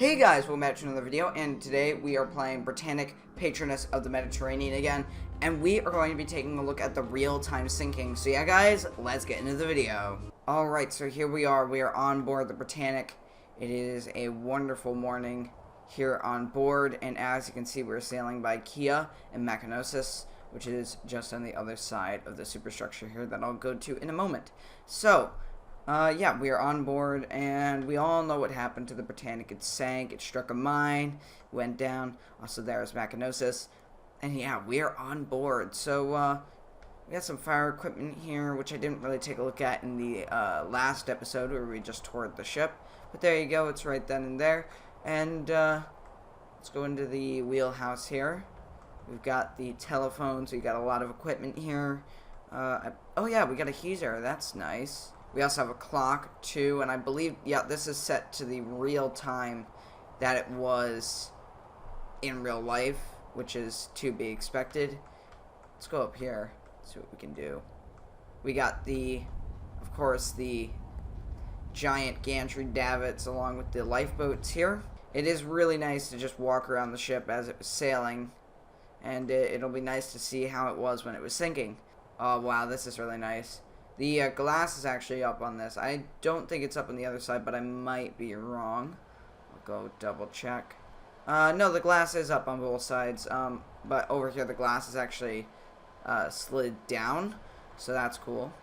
Hey guys, welcome back to another video, and today we are playing Britannic, Patroness of the Mediterranean again, and we are going to be taking a look at the real-time sinking. So yeah guys, let's get into the video. Alright, so here we are on board the Britannic. It is a wonderful morning here on board, and as you can see, we're sailing by Gillett and Patroness, which is just on the other side of the superstructure here that I'll go to in a moment. So, yeah, we are on board, and we all know what happened to the Britannic. It sank, it struck a mine, went down. Also, there's Patroness. And yeah, we are on board. So, we got some fire equipment here, which I didn't really take a look at in the last episode where we just toured the ship. But there you go, it's right then and there. And let's go into the wheelhouse here. We've got the telephones, we've got a lot of equipment here. Oh yeah, we got a heater, that's nice. We also have a clock, too, and I believe, yeah, this is set to the real time that it was in real life, which is to be expected. Let's go up here, see what we can do. We got of course, the giant gantry davits along with the lifeboats here. It is really nice to just walk around the ship as it was sailing, and it'll be nice to see how it was when it was sinking. Oh, wow, this is really nice. The glass is actually up on this. I don't think it's up on the other side, but I might be wrong. I'll go double check. No, the glass is up on both sides, but over here the glass is actually slid down, so that's cool.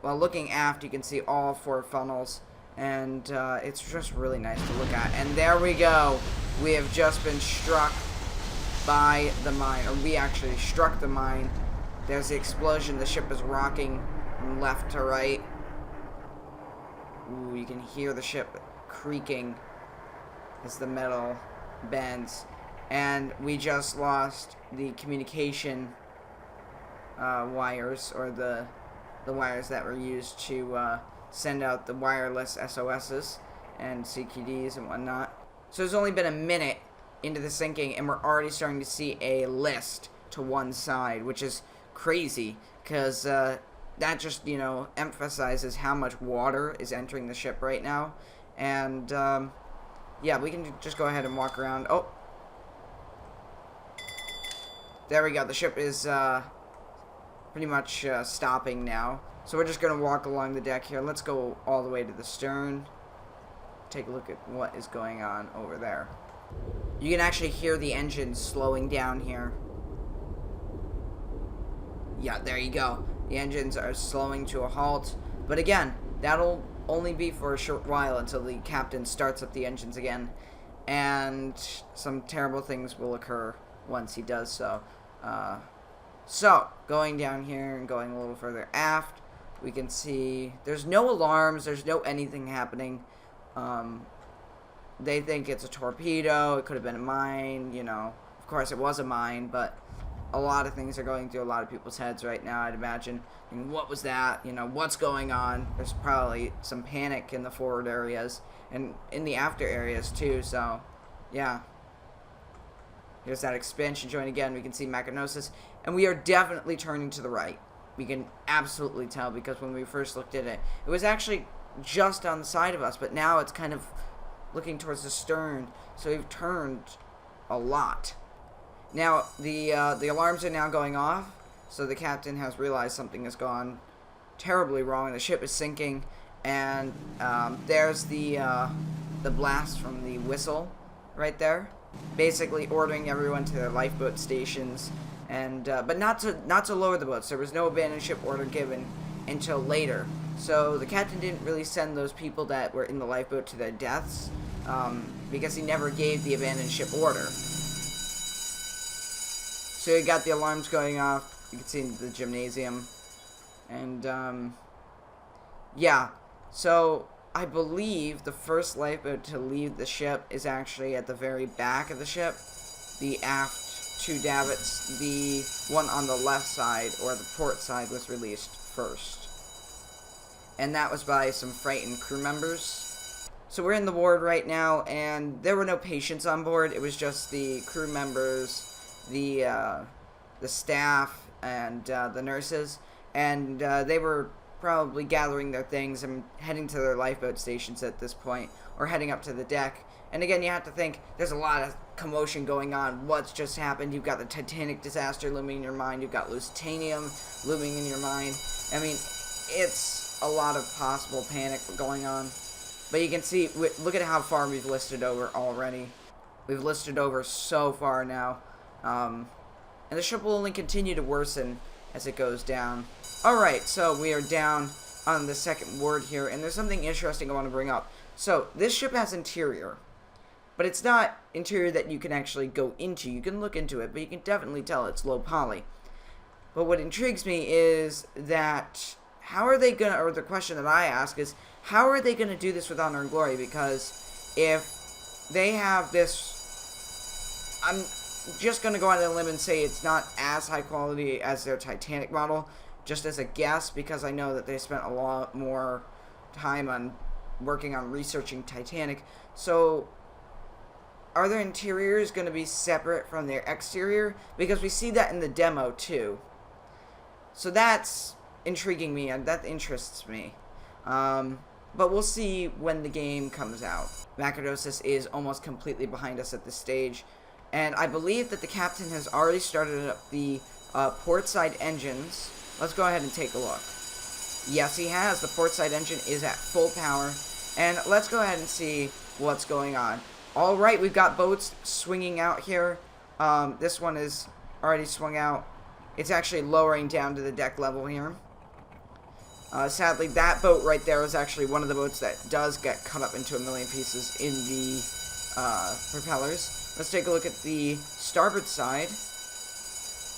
While looking aft, you can see all four funnels, and it's just really nice to look at. And there we go. We have just been struck by the mine, or we actually struck the mine. There's the explosion. The ship is rocking from left to right. Ooh, you can hear the ship creaking as the metal bends. And we just lost the communication wires, or the wires that were used to send out the wireless SOSs and CQDs and whatnot. So it's only been a minute into the sinking, and we're already starting to see a list to one side, which is crazy, because that just, you know, emphasizes how much water is entering the ship right now. And, yeah, we can just go ahead and walk around. Oh. There we go. The ship is, pretty much, stopping now. So we're just going to walk along the deck here. Let's go all the way to the stern. Take a look at what is going on over there. You can actually hear the engines slowing down here. Yeah, there you go. The engines are slowing to a halt. But again, that'll only be for a short while until the captain starts up the engines again. And some terrible things will occur once he does so. So, going down here and going a little further aft, we can see there's no alarms, there's no anything happening. They think it's a torpedo, it could have been a mine, you know. Of course, it was a mine, but a lot of things are going through a lot of people's heads right now, I'd imagine. I mean, what was that? You know, what's going on? There's probably some panic in the forward areas and in the after areas too, so yeah. Here's that expansion joint again. We can see Patroness, and we are definitely turning to the right. We can absolutely tell, because when we first looked at it, it was actually just on the side of us, but now it's kind of looking towards the stern, so we've turned a lot. Now, the alarms are now going off, so the captain has realized something has gone terribly wrong. The ship is sinking, and there's the blast from the whistle right there, basically ordering everyone to their lifeboat stations, and but not to lower the boats. There was no abandoned ship order given until later, so the captain didn't really send those people that were in the lifeboat to their deaths, because he never gave the abandoned ship order. So you got the alarms going off. You can see the gymnasium. And, yeah. So, I believe the first lifeboat to leave the ship is actually at the very back of the ship. The aft two davits. The one on the left side, or the port side, was released first. And that was by some frightened crew members. So we're in the ward right now, and there were no patients on board. It was just the crew members, the staff, and the nurses, and they were probably gathering their things and heading to their lifeboat stations at this point, or heading up to the deck. And again, you have to think, there's a lot of commotion going on. What's just happened? You've got the Titanic disaster looming in your mind. You've got Lusitanium looming in your mind. I mean, it's a lot of possible panic going on. But you can see, look at how far we've listed over already. We've listed over so far now. And the ship will only continue to worsen as it goes down. Alright, so we are down on the second ward here, and there's something interesting I want to bring up. So, this ship has interior. But it's not interior that you can actually go into. You can look into it, but you can definitely tell it's low poly. But what intrigues me is that, how are they going to, or the question that I ask is, how are they going to do this with Honor and Glory? Because if they have this, I'm just going to go on a limb and say it's not as high quality as their Titanic model, just as a guess, because I know that they spent a lot more time on working on researching Titanic. So, are their interiors going to be separate from their exterior? Because we see that in the demo, too. So that's intriguing me, and that interests me. But we'll see when the game comes out. Patroness is almost completely behind us at this stage. And I believe that the captain has already started up the port side engines. Let's go ahead and take a look. Yes, he has. The port side engine is at full power. And let's go ahead and see what's going on. Alright, we've got boats swinging out here. This one is already swung out. It's actually lowering down to the deck level here. Sadly, that boat right there is actually one of the boats that does get cut up into a million pieces in the propellers. Let's take a look at the starboard side.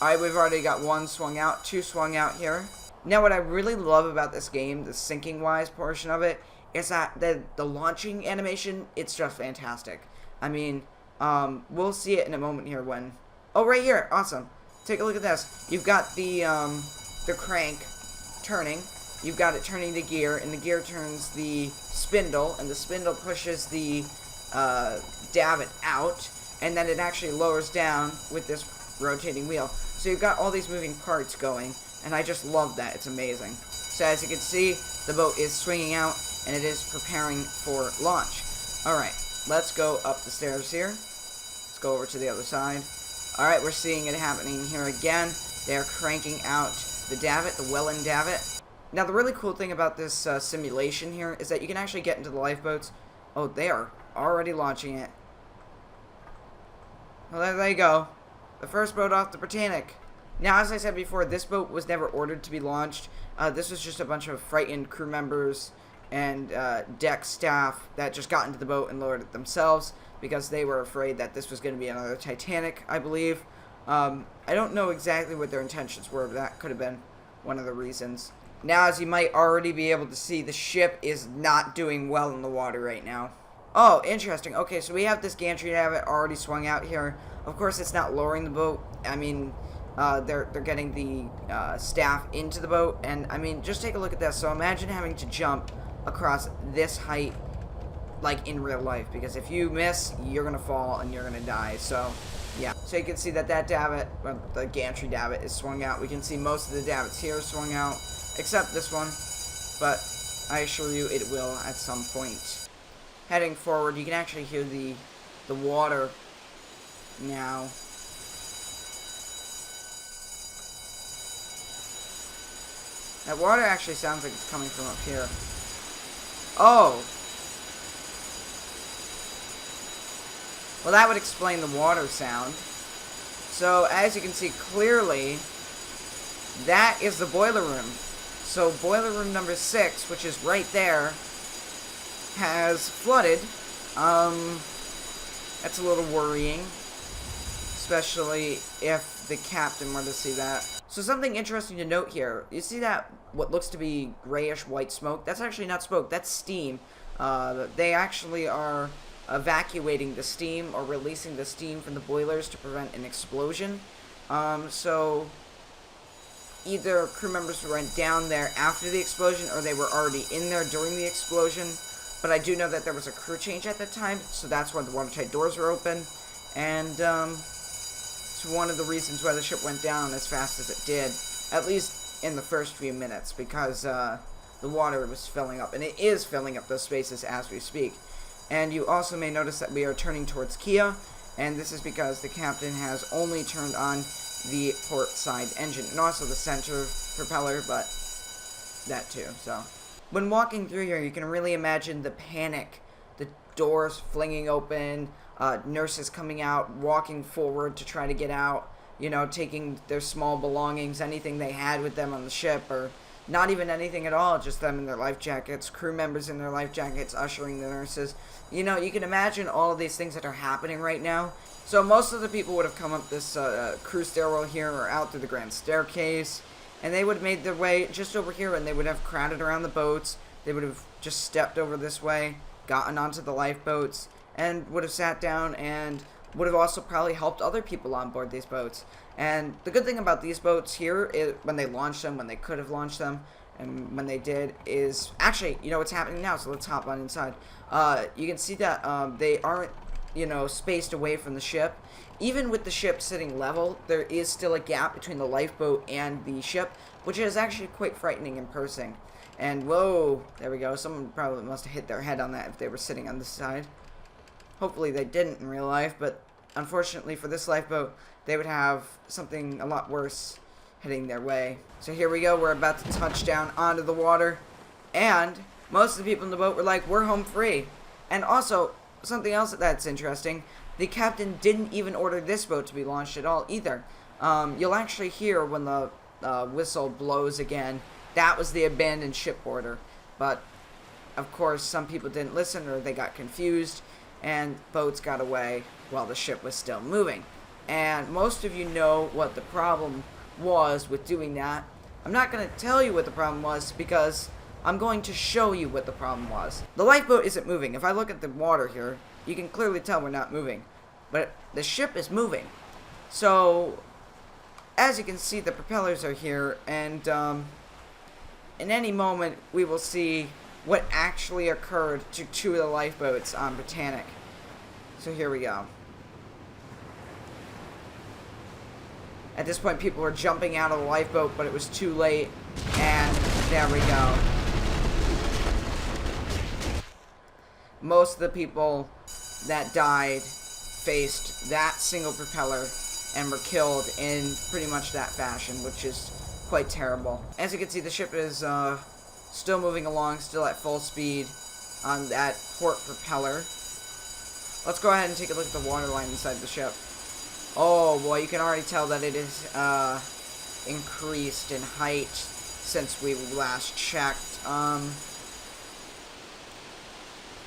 Alright, we've already got one swung out, two swung out here. Now, what I really love about this game, the sinking-wise portion of it, is that the launching animation, it's just fantastic. I mean, we'll see it in a moment here when... Oh, right here. Awesome. Take a look at this. You've got the crank turning. You've got it turning the gear, and the gear turns the spindle, and the spindle pushes the davit out, and then it actually lowers down with this rotating wheel. So you've got all these moving parts going, and I just love that. It's amazing. So as you can see, the boat is swinging out, and it is preparing for launch. Alright, let's go up the stairs here. Let's go over to the other side. Alright, we're seeing it happening here again. They're cranking out the davit, the Welland davit. Now, the really cool thing about this simulation here is that you can actually get into the lifeboats. Oh, they are already launching it. Well, there they go. The first boat off the Britannic. Now, as I said before, this boat was never ordered to be launched. This was just a bunch of frightened crew members and deck staff that just got into the boat and lowered it themselves because they were afraid that this was going to be another Titanic, I believe. I don't know exactly what their intentions were, but that could have been one of the reasons. Now, as you might already be able to see, the ship is not doing well in the water right now. Oh, interesting. Okay, so we have this gantry davit already swung out here. Of course, it's not lowering the boat. I mean, they're getting the staff into the boat, and I mean, just take a look at this. So imagine having to jump across this height, like in real life, because if you miss, you're gonna fall and you're gonna die. So yeah, so you can see that davit, the gantry davit, is swung out. We can see most of the davits here swung out, except this one, but I assure you it will at some point. Heading forward, you can actually hear the water now. That water actually sounds like it's coming from up here. Oh! Well, that would explain the water sound. So, as you can see clearly, that is the boiler room. So, boiler room number 6, which is right there, has flooded. That's a little worrying, especially if the captain were to see that. So something interesting to note here, you see that what looks to be grayish white smoke? That's actually not smoke, that's steam. They actually are evacuating the steam or releasing the steam from the boilers to prevent an explosion. So either crew members went down there after the explosion or they were already in there during the explosion. But I do know that there was a crew change at that time, so that's why the watertight doors were open. And it's one of the reasons why the ship went down as fast as it did, at least in the first few minutes, because the water was filling up, and it is filling up those spaces as we speak. And you also may notice that we are turning towards Kia, and this is because the captain has only turned on the port side engine, and also the center propeller, but that too. So when walking through here, you can really imagine the panic, the doors flinging open, nurses coming out, walking forward to try to get out, you know, taking their small belongings, anything they had with them on the ship, or not even anything at all, just them in their life jackets, crew members in their life jackets, ushering the nurses. You know, you can imagine all of these things that are happening right now. So most of the people would have come up this crew stairwell here or out through the grand staircase, and they would have made their way just over here, and they would have crowded around the boats. They would have just stepped over this way, gotten onto the lifeboats, and would have sat down and would have also probably helped other people on board these boats. And the good thing about these boats here is when they launched them, when they could have launched them, and when they did, is actually, you know, what's happening now, so let's hop on inside. You can see that they aren't, you know, spaced away from the ship. Even with the ship sitting level, there is still a gap between the lifeboat and the ship, which is actually quite frightening in person. And whoa, there we go. Someone probably must have hit their head on that if they were sitting on this side. Hopefully they didn't in real life, but unfortunately for this lifeboat, they would have something a lot worse heading their way. So here we go, we're about to touch down onto the water, and most of the people in the boat were like, we're home free. And also, something else that's interesting, the captain didn't even order this boat to be launched at all either. You'll actually hear when the whistle blows again, that was the abandoned ship order. But, of course, some people didn't listen or they got confused, and boats got away while the ship was still moving. And most of you know what the problem was with doing that. I'm not going to tell you what the problem was because I'm going to show you what the problem was. The lifeboat isn't moving. If I look at the water here, you can clearly tell we're not moving. But the ship is moving. So, as you can see, the propellers are here, and in any moment we will see what actually occurred to two of the lifeboats on Britannic. So here we go. At this point, people were jumping out of the lifeboat, but it was too late, and there we go. Most of the people that died faced that single propeller and were killed in pretty much that fashion, which is quite terrible. As you can see, the ship is still moving along, still at full speed on that port propeller. Let's go ahead and take a look at the waterline inside the ship. Oh boy, you can already tell that it is increased in height since we last checked.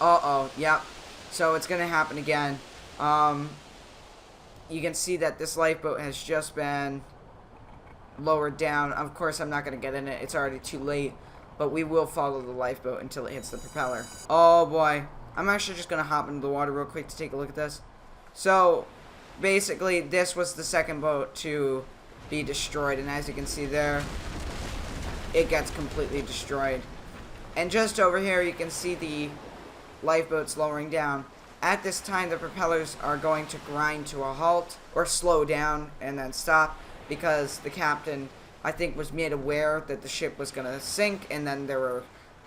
Uh-oh, yep. So it's gonna happen again. You can see that this lifeboat has just been lowered down. Of course, I'm not gonna get in it. It's already too late. But we will follow the lifeboat until it hits the propeller. Oh boy. I'm actually just gonna hop into the water real quick to take a look at this. So, basically, this was the second boat to be destroyed. And as you can see there, it gets completely destroyed. And just over here, you can see the lifeboats lowering down. At this time, the propellers are going to grind to a halt or slow down and then stop because the captain, I think, was made aware that the ship was going to sink, and then there were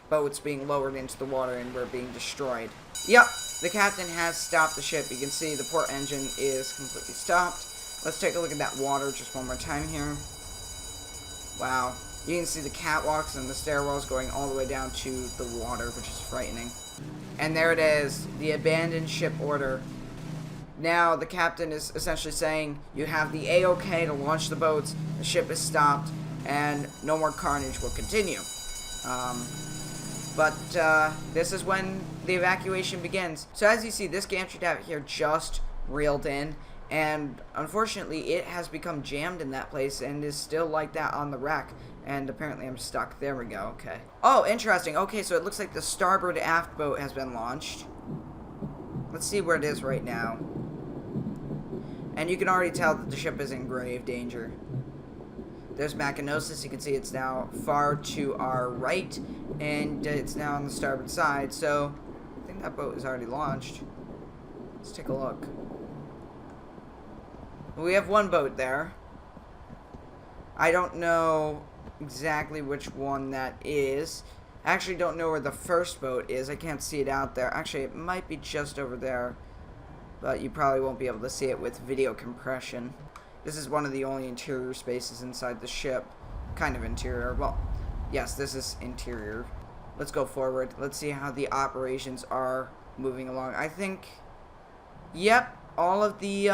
boats being lowered into the water and were being destroyed. Yep, the captain has stopped the ship. You can see the port engine is completely stopped. Let's take a look at that water just one more time here. Wow. You can see the catwalks and the stairwells going all the way down to the water, which is frightening. And there it is, the abandoned ship order. Now the captain is essentially saying you have the A-OK to launch the boats, the ship is stopped, and no more carnage will continue. But this is when the evacuation begins. So as you see, this gantry out here just reeled in, and unfortunately it has become jammed in that place and is still like that on the wreck. And apparently I'm stuck. There we go. Okay. Oh, interesting. Okay, so it looks like the starboard aft boat has been launched. Let's see where it is right now. And you can already tell that the ship is in grave danger. There's Machinosis. You can see it's now far to our right, and it's now on the starboard side. So I think that boat is already launched. Let's take a look. We have one boat there. I don't know exactly which one that is. I actually don't know where the first boat is. I can't see it out there. Actually, it might be just over there, but you probably won't be able to see it with video compression. This is one of the only interior spaces inside the ship. Kind of interior. Well, yes, this is interior. Let's go forward. Let's see how the operations are moving along. I think, yep, all of the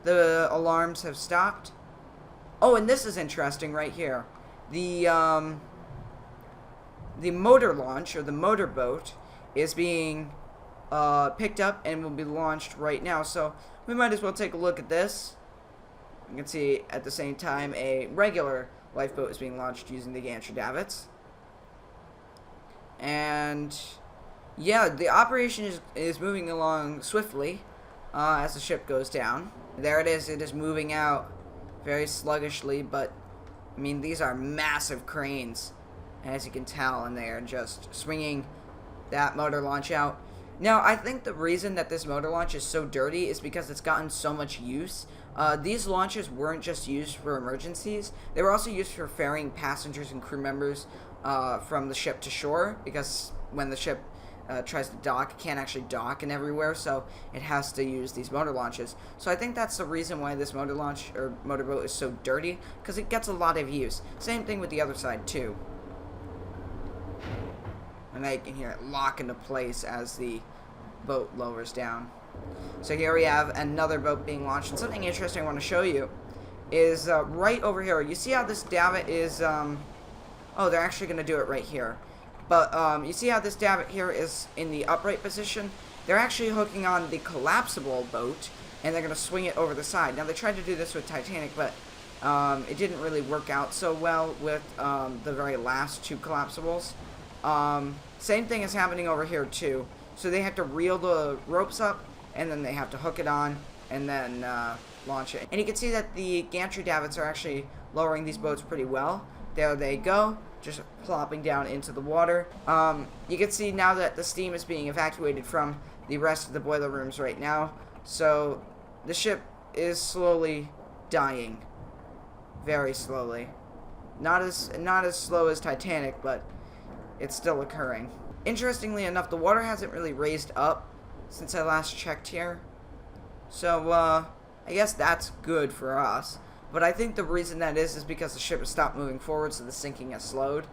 alarms have stopped. Oh, and this is interesting right here. The motor launch, or the motorboat, is being picked up and will be launched right now. So we might as well take a look at this. You can see at the same time a regular lifeboat is being launched using the gantry davits. And yeah, the operation is moving along swiftly as the ship goes down. There it is moving out very sluggishly, but I mean, these are massive cranes, as you can tell, and they are just swinging that motor launch out. Now, I think the reason that this motor launch is so dirty is because it's gotten so much use. These launches weren't just used for emergencies, they were also used for ferrying passengers and crew members from the ship to shore, because when the ship tries to dock, it can't actually dock in everywhere, so it has to use these motor launches. So I think that's the reason why this motor launch or motorboat is so dirty, because it gets a lot of use. Same thing with the other side too. And now you can hear it lock into place as the boat lowers down. So here we have another boat being launched, and something interesting I want to show you is right over here. You see how this davit is, oh, they're actually going to do it right here. But you see how this davit here is in the upright position? They're actually hooking on the collapsible boat, and they're going to swing it over the side. Now, they tried to do this with Titanic, but it didn't really work out so well with the very last two collapsibles. Same thing is happening over here, too. So they have to reel the ropes up, and then they have to hook it on, and then launch it. And you can see that the gantry davits are actually lowering these boats pretty well. There they go, just plopping down into the water. You can see now that the steam is being evacuated from the rest of the boiler rooms right now. So the ship is slowly dying, very slowly. Not as slow as Titanic, but it's still occurring. Interestingly enough, the water hasn't really raised up since I last checked here. So I guess that's good for us. But I think the reason that is because the ship has stopped moving forward, so the sinking has slowed.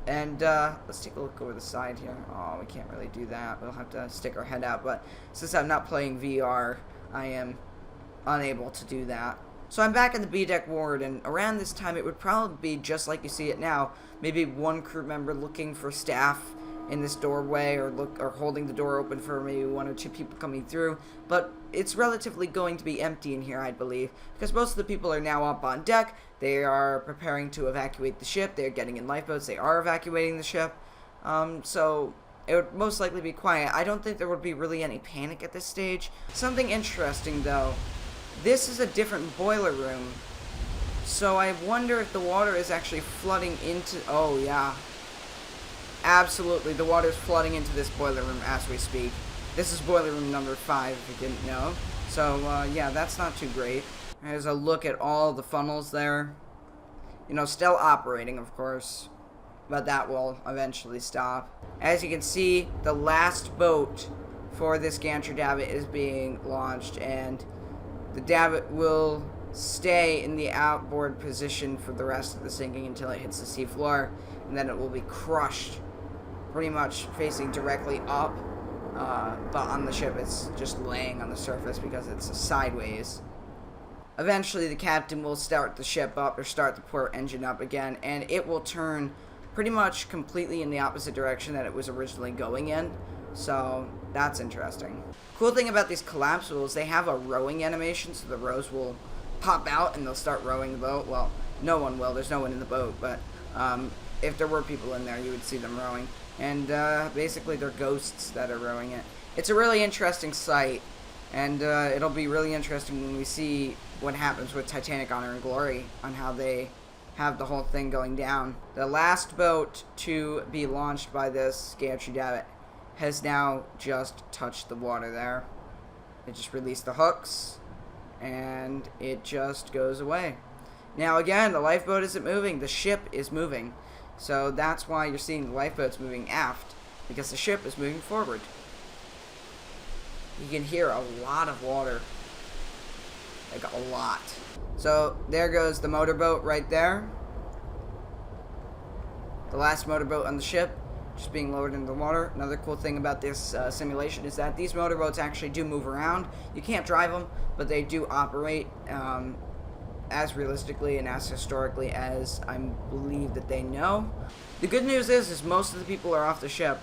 And let's take a look over the side here. Oh, we can't really do that. We'll have to stick our head out. But since I'm not playing VR, I am unable to do that. So I'm back in the B-deck ward, and around this time it would probably be just like you see it now. Maybe one crew member looking for staff in this doorway, or holding the door open for maybe one or two people coming through. But it's relatively going to be empty in here, I believe, because most of the people are now up on deck. They are preparing to evacuate the ship. They're getting in lifeboats. They are evacuating the ship. So it would most likely be quiet. I don't think there would be really any panic at this stage. Something interesting, though. This is a different boiler room. So I wonder if the water is actually flooding into... Oh, yeah. Absolutely, the water is flooding into this boiler room as we speak. This is boiler room number 5, if you didn't know. So, yeah, that's not too great. There's a look at all the funnels there. You know, still operating, of course. But that will eventually stop. As you can see, the last boat for this gantry davit is being launched. And the davit will stay in the outboard position for the rest of the sinking until it hits the seafloor. And then it will be crushed, pretty much facing directly up. But on the ship, it's just laying on the surface because it's sideways. Eventually, the captain will start the ship up, or start the port engine up again, and it will turn pretty much completely in the opposite direction that it was originally going in. So that's interesting. Cool thing about these collapsibles, they have a rowing animation, so the rows will pop out and they'll start rowing the boat. Well, no one will. There's no one in the boat, but if there were people in there, you would see them rowing. And basically, they're ghosts that are rowing it. It's a really interesting sight, and it'll be really interesting when we see what happens with Titanic Honor and Glory, on how they have the whole thing going down. The last boat to be launched by this gantry davit has now just touched the water there. It just released the hooks, and it just goes away. Now again, the lifeboat isn't moving, the ship is moving. So that's why you're seeing the lifeboats moving aft, because the ship is moving forward. You can hear a lot of water. Like a lot. So there goes the motorboat right there. The last motorboat on the ship, just being lowered into the water. Another cool thing about this simulation is that these motorboats actually do move around. You can't drive them, but they do operate as realistically and as historically as I believe that they know. The good news is most of the people are off the ship,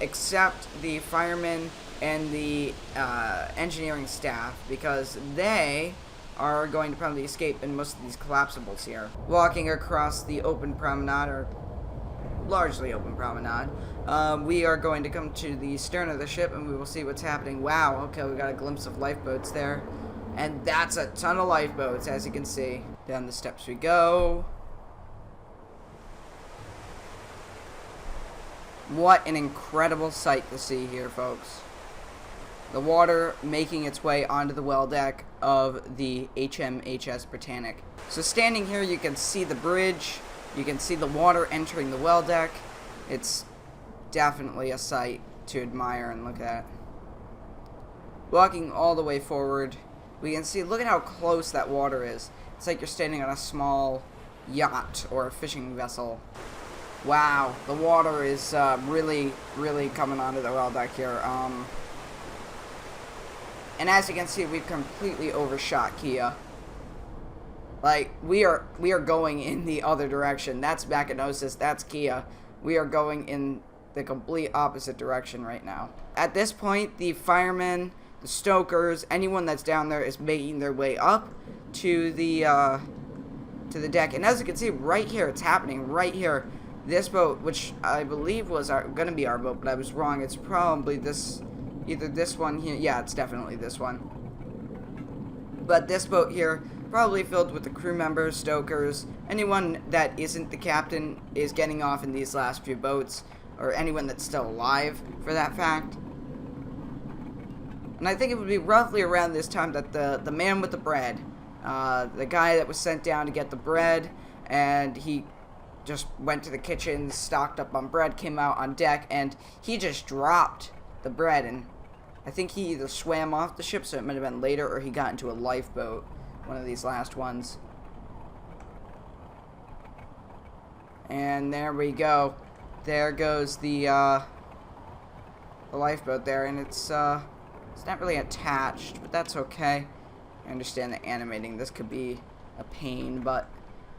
except the firemen and the engineering staff, because they are going to probably escape in most of these collapsibles here. Walking across the open promenade, or largely open promenade, we are going to come to the stern of the ship and we will see what's happening. Wow, okay, we got a glimpse of lifeboats there. And that's a ton of lifeboats, as you can see. Down the steps we go. What an incredible sight to see here, folks. The water making its way onto the well deck of the HMHS Britannic. So standing here, you can see the bridge. You can see the water entering the well deck. It's definitely a sight to admire and look at. Walking all the way forward, we can see, look at how close that water is. It's like you're standing on a small yacht or a fishing vessel. Wow, the water is really, really coming onto the well deck here. And as you can see, we've completely overshot Kia. Like, we are going in the other direction. That's Vacanosis, that's Kia. We are going in the complete opposite direction right now. At this point, the firemen, the stokers, anyone that's down there is making their way up to the deck. And as you can see, right here, it's happening right here. This boat, which I believe was going to be our boat, but I was wrong. It's probably this, either this one here. Yeah, it's definitely this one. But this boat here, probably filled with the crew members, stokers, anyone that isn't the captain is getting off in these last few boats, or anyone that's still alive, for that fact. And I think it would be roughly around this time that the man with the bread, the guy that was sent down to get the bread, and he just went to the kitchen, stocked up on bread, came out on deck, and he just dropped the bread. And I think he either swam off the ship, so it might have been later, or he got into a lifeboat, one of these last ones. And there we go. There goes the lifeboat there, and it's not really attached, but that's okay. I understand that animating this could be a pain, but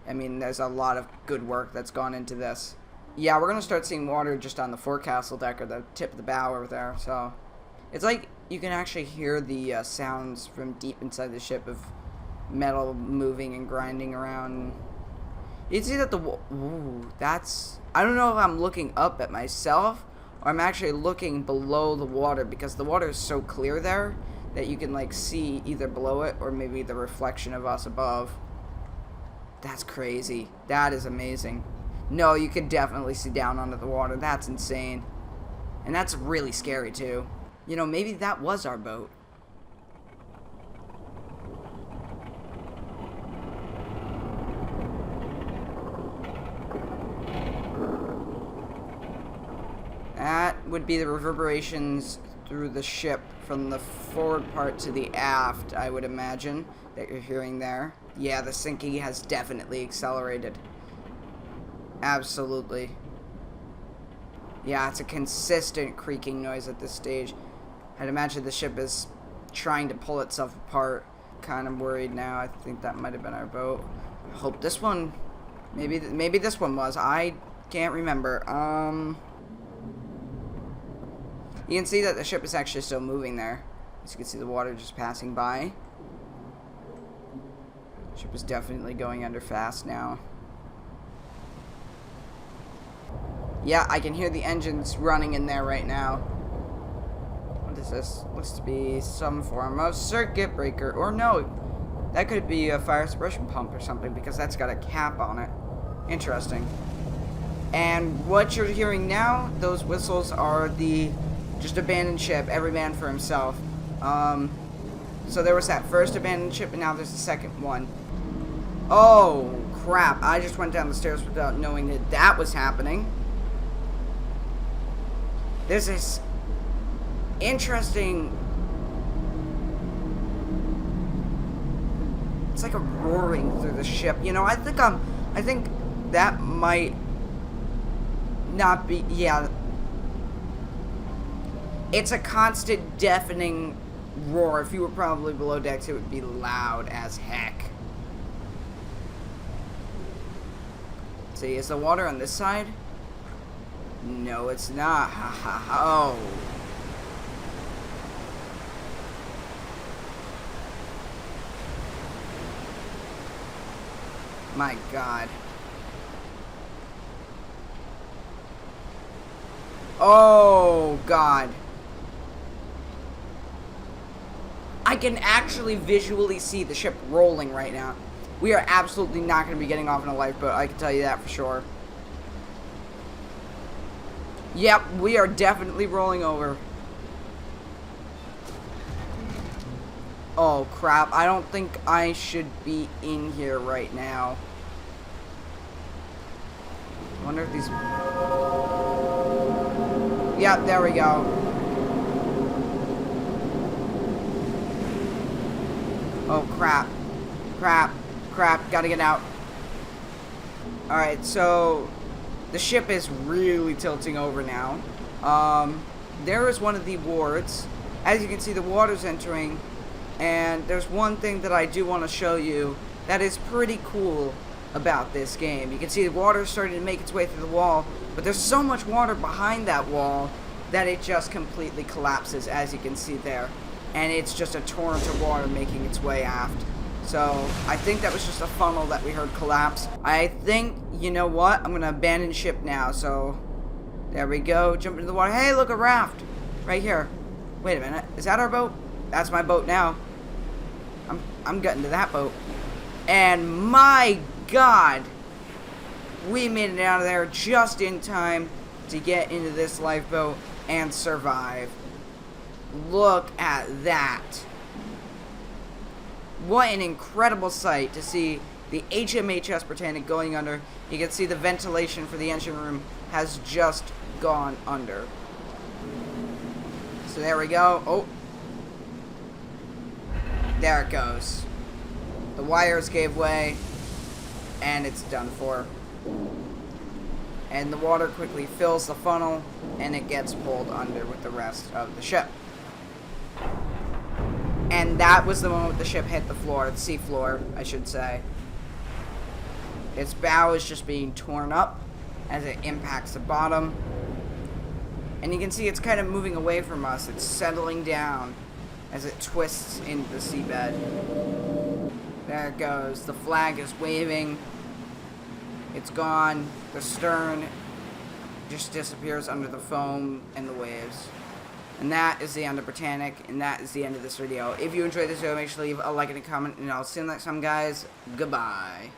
I mean, there's a lot of good work that's gone into this. Yeah, we're gonna start seeing water just on the forecastle deck, or the tip of the bow over there, so it's like you can actually hear the sounds from deep inside the ship of metal moving and grinding around. You can see that that's, I don't know if I'm looking up at myself or I'm actually looking below the water, because the water is so clear there that you can like see either below it or maybe the reflection of us above. That's crazy. That is amazing. No, you can definitely see down under the water. That's insane. And that's really scary too. You know, maybe that was our boat. That would be the reverberations through the ship from the forward part to the aft, I would imagine, that you're hearing there. Yeah, the sinking has definitely accelerated. Absolutely. Yeah, it's a consistent creaking noise at this stage. I'd imagine the ship is trying to pull itself apart. Kind of worried now. I think that might have been our boat. I hope this one, maybe this one was. I can't remember. You can see that the ship is actually still moving there. As you can see, the water just passing by. The ship is definitely going under fast now. Yeah, I can hear the engines running in there right now. What is this? Looks to be some form of circuit breaker. Or no, that could be a fire suppression pump or something, because that's got a cap on it. Interesting. And what you're hearing now, those whistles are the just abandoned ship, every man for himself. So there was that first abandoned ship, and now there's the second one. Oh, crap. I just went down the stairs without knowing that that was happening. There's this interesting... It's like a roaring through the ship. You know, I think that might not be... Yeah. It's a constant deafening roar. If you were probably below decks, it would be loud as heck. See, is the water on this side? No, it's not. Ha ha ha. Oh. My God. Oh, God. I can actually visually see the ship rolling right now. We are absolutely not going to be getting off in a lifeboat. I can tell you that for sure. Yep, we are definitely rolling over. Oh, crap. I don't think I should be in here right now. I wonder if these... Yep, there we go. Oh, crap. Crap. Crap. Gotta get out. Alright, so... the ship is really tilting over now. There is one of the wards. As you can see, the water's entering. And there's one thing that I do want to show you that is pretty cool about this game. You can see the water starting to make its way through the wall, but there's so much water behind that wall that it just completely collapses, as you can see there. And it's just a torrent of water making its way aft. So, I think that was just a funnel that we heard collapse. I think, you know what? I'm going to abandon ship now. So, there we go. Jump into the water. Hey, look, a raft. Right here. Wait a minute. Is that our boat? That's my boat now. I'm getting to that boat. And my God, we made it out of there just in time to get into this lifeboat and survive. Look at that. What an incredible sight to see the HMHS Britannic going under. You can see the ventilation for the engine room has just gone under. So there we go. Oh. There it goes. The wires gave way, and it's done for. And the water quickly fills the funnel, and it gets pulled under with the rest of the ship. And that was the moment the ship hit the floor, the sea floor, I should say. Its bow is just being torn up as it impacts the bottom. And you can see it's kind of moving away from us. It's settling down as it twists into the seabed. There it goes. The flag is waving. It's gone. The stern just disappears under the foam and the waves. And that is the end of Britannic, and that is the end of this video. If you enjoyed this video, make sure to leave a like and a comment, and I'll see you next time, guys. Goodbye.